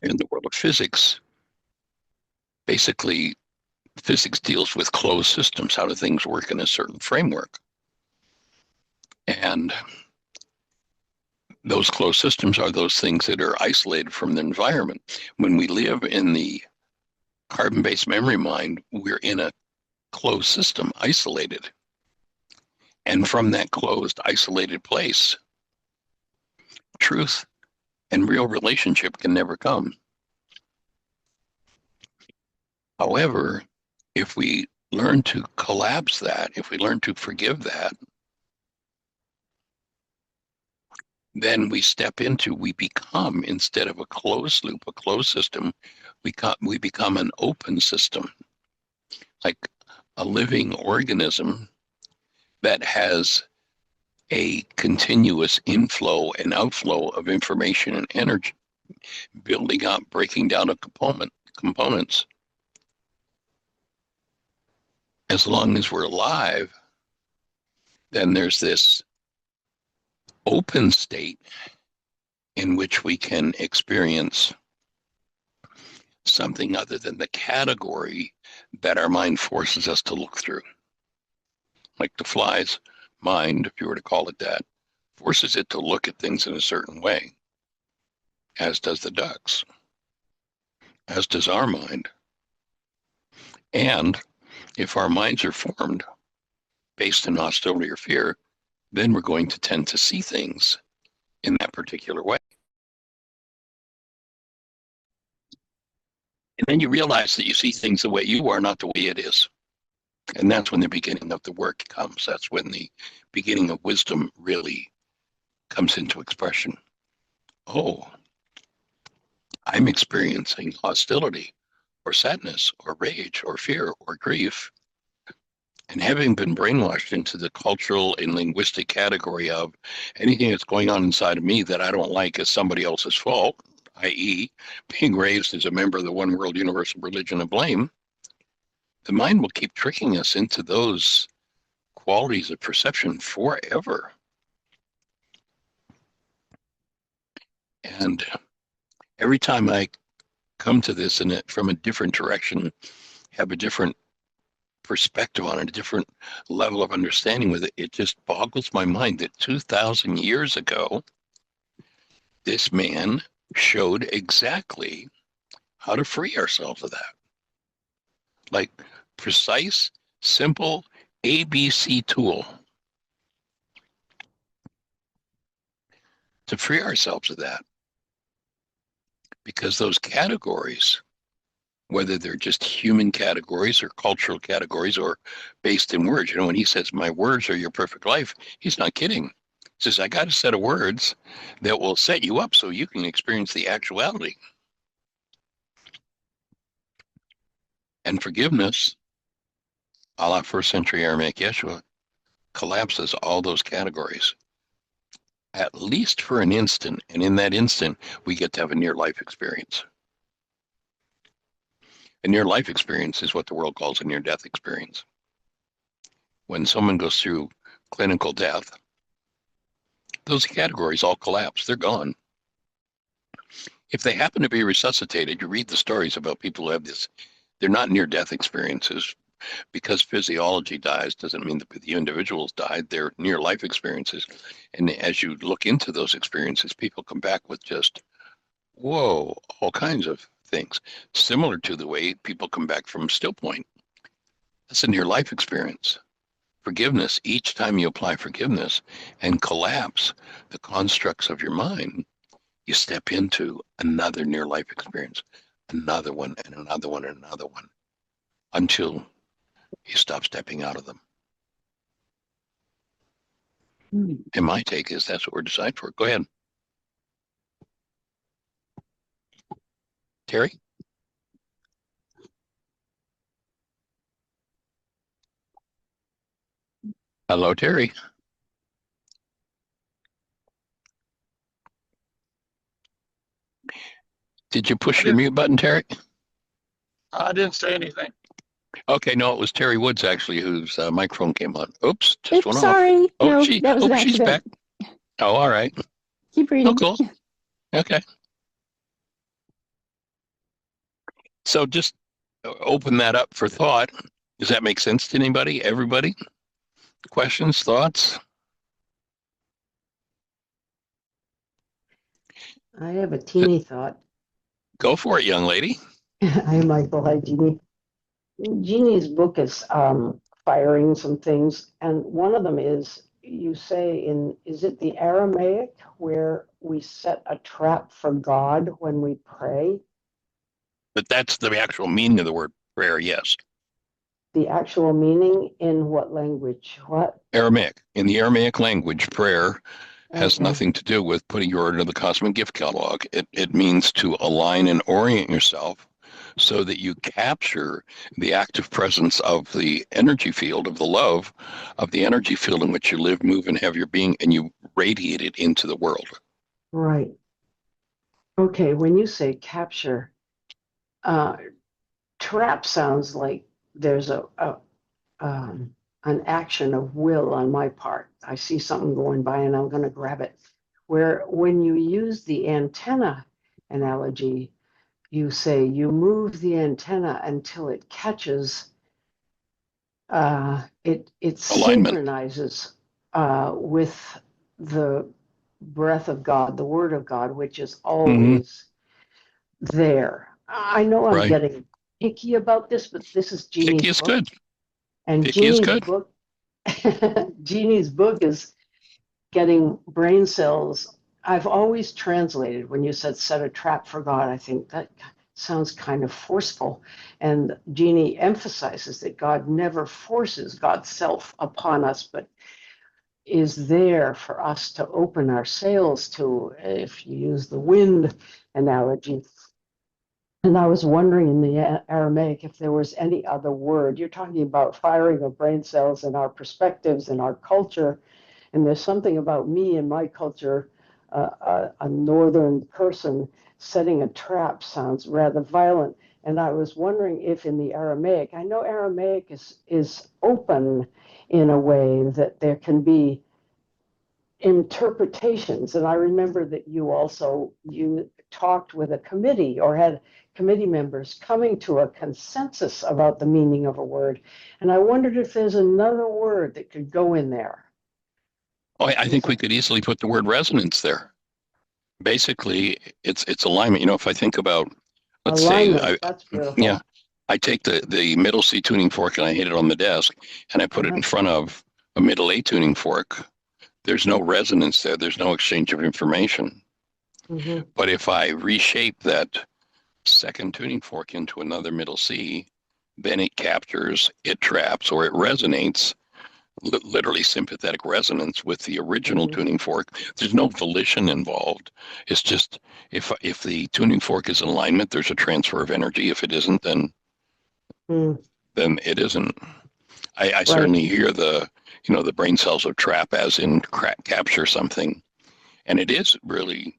In the world of physics, basically, physics deals with closed systems. How do things work in a certain framework? And those closed systems are those things that are isolated from the environment. When we live in the carbon-based memory mind, we're in a closed system, isolated. And from that closed, isolated place, truth and real relationship can never come. However, if we learn to collapse that, if we learn to forgive that, then we step into, we become, instead of a closed loop, a closed system, we become an open system, like a living organism that has a continuous inflow and outflow of information and energy, building up, breaking down of components. As long as we're alive, then there's this open state in which we can experience something other than the category that our mind forces us to look through. Like the fly's mind, if you were to call it that, forces it to look at things in a certain way, as does the duck's, as does our mind. And if our minds are formed based in hostility or fear, then we're going to tend to see things in that particular way. And then you realize that you see things the way you are, not the way it is. And that's when the beginning of the work comes. That's when the beginning of wisdom really comes into expression. Oh, I'm experiencing hostility or sadness or rage or fear or grief. And having been brainwashed into the cultural and linguistic category of anything that's going on inside of me that I don't like is somebody else's fault, i.e., being raised as a member of the one world universal religion of blame, the mind will keep tricking us into those qualities of perception forever. And every time I come to this and it from a different direction, have a different perspective on it, a different level of understanding with it, it just boggles my mind that 2,000 years ago, this man showed exactly how to free ourselves of that. Like precise, simple ABC tool to free ourselves of that. Because those categories, whether they're just human categories or cultural categories or based in words, when he says, my words are your perfect life, he's not kidding. He says, I got a set of words that will set you up so you can experience the actuality. And forgiveness, a la first century Aramaic Yeshua, collapses all those categories, at least for an instant. And in that instant, we get to have a near-life experience. A near-life experience is what the world calls a near-death experience. When someone goes through clinical death, those categories all collapse. They're gone. If they happen to be resuscitated, you read the stories about people who have this, they're not near-death experiences. Because physiology dies doesn't mean that the individuals died. They're near-life experiences. And as you look into those experiences, people come back with just, whoa, all kinds of things, similar to the way people come back from still point. That's a near-life experience. Forgiveness, each time you apply forgiveness and collapse the constructs of your mind, you step into another near-life experience, another one and another one and another one, until you stop stepping out of them. And my take is that's what we're designed for. Go ahead. Terry? Hello, Terry. Did you push your mute button, Terry? I didn't say anything. Okay, no, it was Terry Woods actually whose microphone came on. Oops, just went off. Sorry. Oh, No, that was an she's accident. back. Oh, all right. Keep reading. Oh, cool. Okay. So just open that up for thought. Does that make sense to anybody? Everybody? Questions, thoughts? I have a teeny thought. Go for it, young lady. Hi, Michael. Hi, Jeanie. Jeanie's book is firing some things, and one of them is you say is it the Aramaic where we set a trap for God when we pray? But that's the actual meaning of the word prayer, yes. The actual meaning in what language? What? Aramaic. In the Aramaic language, prayer has Okay. nothing to do with putting your order into the cosmic gift catalog. It means to align and orient yourself so that you capture the active presence of the energy field of the love, of the energy field in which you live, move, and have your being, and you radiate it into the world. Right. Okay, when you say capture, uh, trap sounds like there's an action of will on my part. I see something going by and I'm going to grab it. Where when you use the antenna analogy, you say you move the antenna until it catches, it Alignment. synchronizes with the breath of God, the word of God, which is always there. I know I'm Right. getting picky about this, but this is Picky Jeannie's is book. good. And Picky is Jeannie's good. book, Jeannie's book is getting brain cells. I've always translated when you said set a trap for God. I think that sounds kind of forceful. And Jeannie emphasizes that God never forces God's self upon us, but is there for us to open our sails to, if you use the wind analogy. And I was wondering in the Aramaic if there was any other word. You're talking about firing of brain cells and our perspectives and our culture. And there's something about me and my culture, a northern person setting a trap sounds rather violent. And I was wondering if in the Aramaic, I know Aramaic is open in a way that there can be interpretations. And I remember that you talked with a committee or had committee members coming to a consensus about the meaning of a word. And I wondered if there's another word that could go in there. Oh, I think we could easily put the word resonance there. Basically, it's alignment. You know, if I think about, let's say, Alignment, that's beautiful. yeah, I take the middle C tuning fork and I hit it on the desk and I put it in front of a middle A tuning fork. There's no resonance there. There's no exchange of information. Mm-hmm. But if I reshape that second tuning fork into another middle C, then it captures, it traps, or it resonates, literally sympathetic resonance with the original tuning fork. There's no volition involved. It's just if the tuning fork is in alignment, there's a transfer of energy. If it isn't, then it isn't. I certainly hear the brain cells of trap as in capture something, and it is really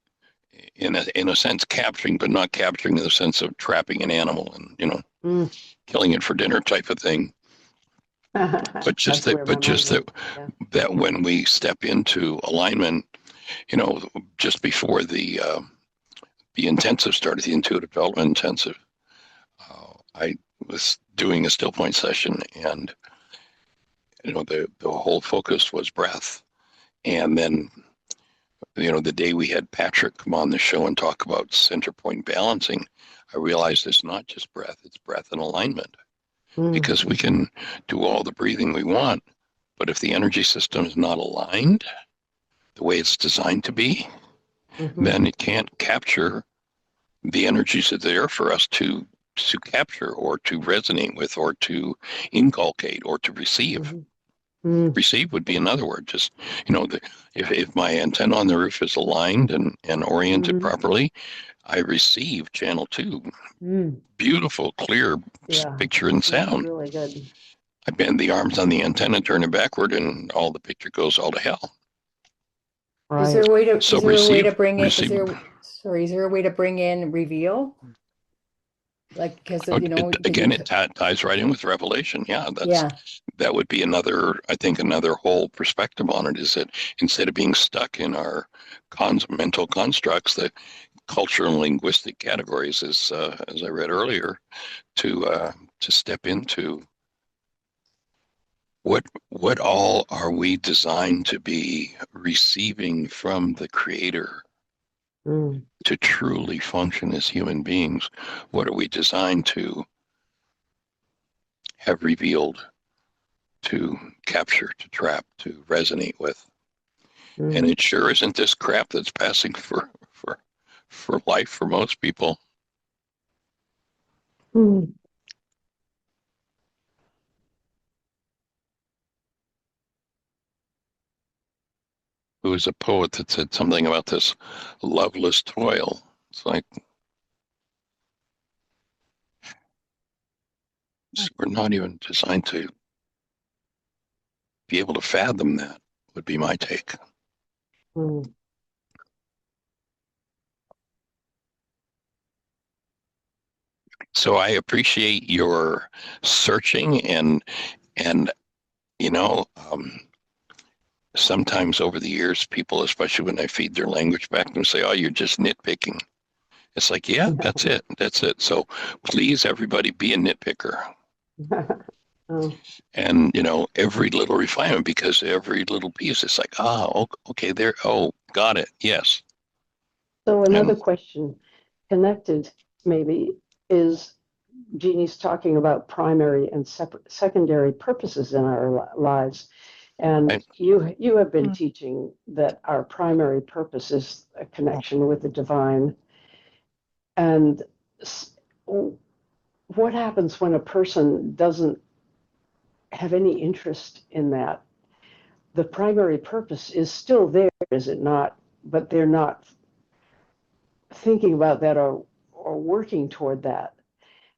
in a sense capturing, but not capturing in the sense of trapping an animal and killing it for dinner type of thing. But just that when we step into alignment, just before the intensive started, the intuitive development intensive, I was doing a still point session, and the whole focus was breath. And then the day we had Patrick come on the show and talk about center point balancing, I realized it's not just breath, it's breath and alignment. Because we can do all the breathing we want, but if the energy system is not aligned the way it's designed to be, then it can't capture the energies that are there for us to capture or to resonate with or to inculcate or to receive. Receive would be another word. Just if my antenna on the roof is aligned and oriented properly, I receive channel 2. Beautiful, clear picture and sound. Really good. I bend the arms on the antenna, turn it backward, and all the picture goes all to hell. Right. Is there a way to So is there a way to bring in receive. is there a way to bring in reveal? Like because Again, it ties right in with revelation. Yeah, yeah. that would be another whole perspective on it. Is that instead of being stuck in our mental constructs, the cultural and linguistic categories, as I read earlier, to step into what all are we designed to be receiving from the Creator to truly function as human beings? What are we designed to have revealed, to capture, to trap, to resonate with? And it sure isn't this crap that's passing for life for most people. who was a poet that said something about this loveless toil. It's like, we're not even designed to be able to fathom that, would be my take. Mm. So I appreciate your searching and you know, sometimes over the years, people, especially when I feed their language back to them, say, "Oh, you're just nitpicking." It's like, yeah, that's it. That's it. So please, everybody, be a nitpicker. Oh, And, every little refinement, because every little piece, it's like, okay, there. Oh, got it. Yes. so another And question connected maybe is Jeannie's talking about primary and secondary purposes in our lives. And I, you have been Mm. teaching that our primary purpose is a connection with the divine. And what happens when a person doesn't have any interest in that? The primary purpose is still there, is it not? But they're not thinking about that or working toward that.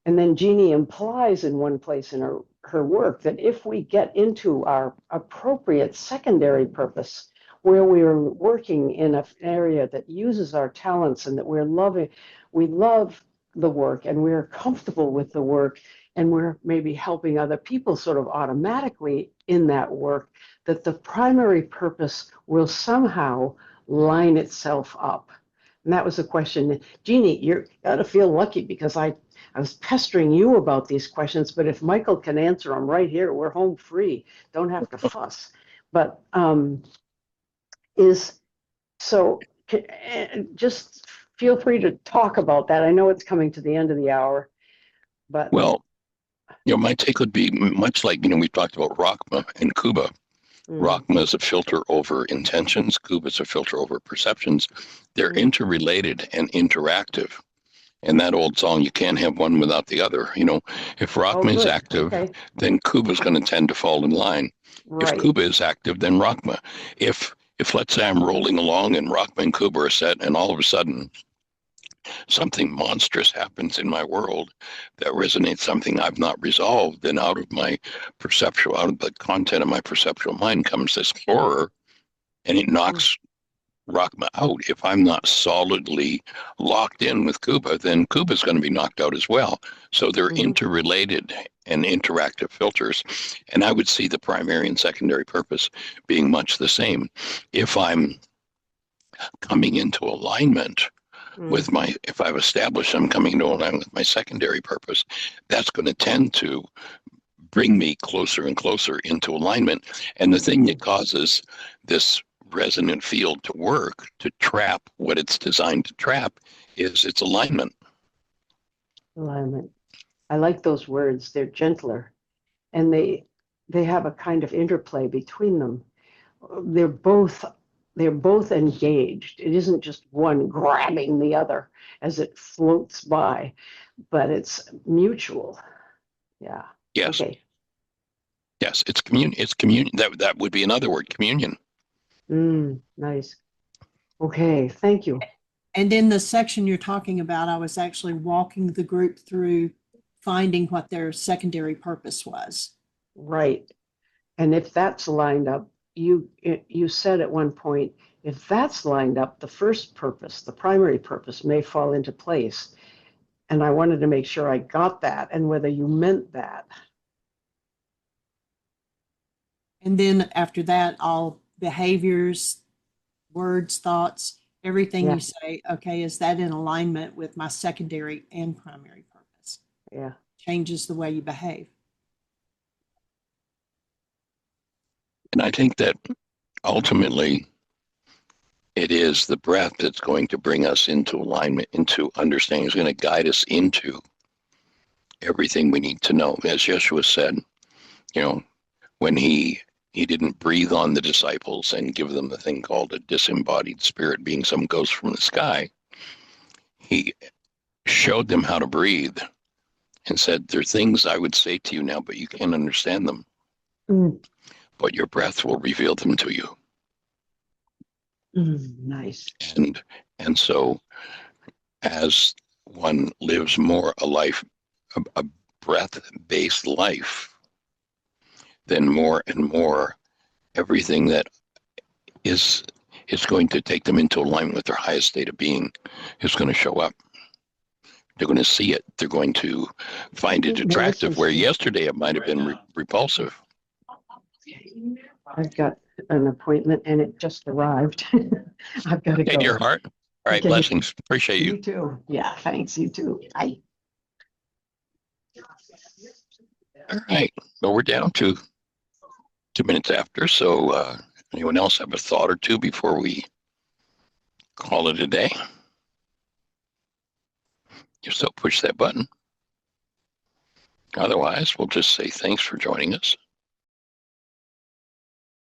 And then Jeannie implies in one place in her work that if we get into our appropriate secondary purpose, where we are working in an area that uses our talents and that we love the work and we're comfortable with the work and we're maybe helping other people sort of automatically in that work, that the primary purpose will somehow line itself up. And that was a question. Jeannie, you're got to feel lucky because I was pestering you about these questions, but if Michael can answer them right here, we're home free. Don't have to fuss. But just feel free to talk about that. I know it's coming to the end of the hour, but well, my take would be much like, we talked about Rachma and Kuba. Rachma is a filter over intentions. Kuba is a filter over perceptions. They're interrelated and interactive. And that old song, you can't have one without the other. If Rachma is active, okay, then Kuba is going to tend to fall in line. If right. Kuba is active, then Rachma. If let's say I'm rolling along and Rachma and Kuba are set, and all of a sudden something monstrous happens in my world that resonates something I've not resolved, then out of the content of my perceptual mind comes this horror, and it knocks Rachma out. If I'm not solidly locked in with Kuba, then Kuba's going to be knocked out as well. So they're interrelated and interactive filters. And I would see the primary and secondary purpose being much the same. If I'm coming into alignment with if I've established I'm coming into alignment with my secondary purpose, that's going to tend to bring me closer and closer into alignment. And the thing that causes this resonant field to work, to trap what it's designed to trap, is its alignment. Alignment. I like those words. They're gentler, and they have a kind of interplay between them. They're both engaged. It isn't just one grabbing the other as it floats by, but it's mutual. Yeah. Yes. Okay. Yes, it's communion. It's communion. That would be another word, communion. Nice. Okay, thank you. And in the section you're talking about, I was actually walking the group through finding what their secondary purpose was. Right. And if that's lined up, you said at one point, if that's lined up, the first purpose, the primary purpose, may fall into place. And I wanted to make sure I got that and whether you meant that. And then after that, all behaviors, words, thoughts, everything Yeah. you say, okay, is that in alignment with my secondary and primary purpose? Yeah. Changes the way you behave. And I think that ultimately it is the breath that's going to bring us into alignment, into understanding, is going to guide us into everything we need to know. As Yeshua said, when he didn't breathe on the disciples and give them the thing called a disembodied spirit, being some ghost from the sky, he showed them how to breathe and said, there are things I would say to you now, but you can't understand them. But your breath will reveal them to you. Nice. And so as one lives more a breath-based life, then more and more everything that is going to take them into alignment with their highest state of being is going to show up. They're going to see it. They're going to find it attractive, where yesterday it might have been repulsive. I've got an appointment and it just arrived. I've got to Okay, go. dear heart. All right, Okay. blessings. Appreciate You you. too. Yeah, thanks. You too. Bye. All right. Well, we're down to 2 minutes after. So anyone else have a thought or two before we call it a day? If so, push that button. Otherwise, we'll just say thanks for joining us.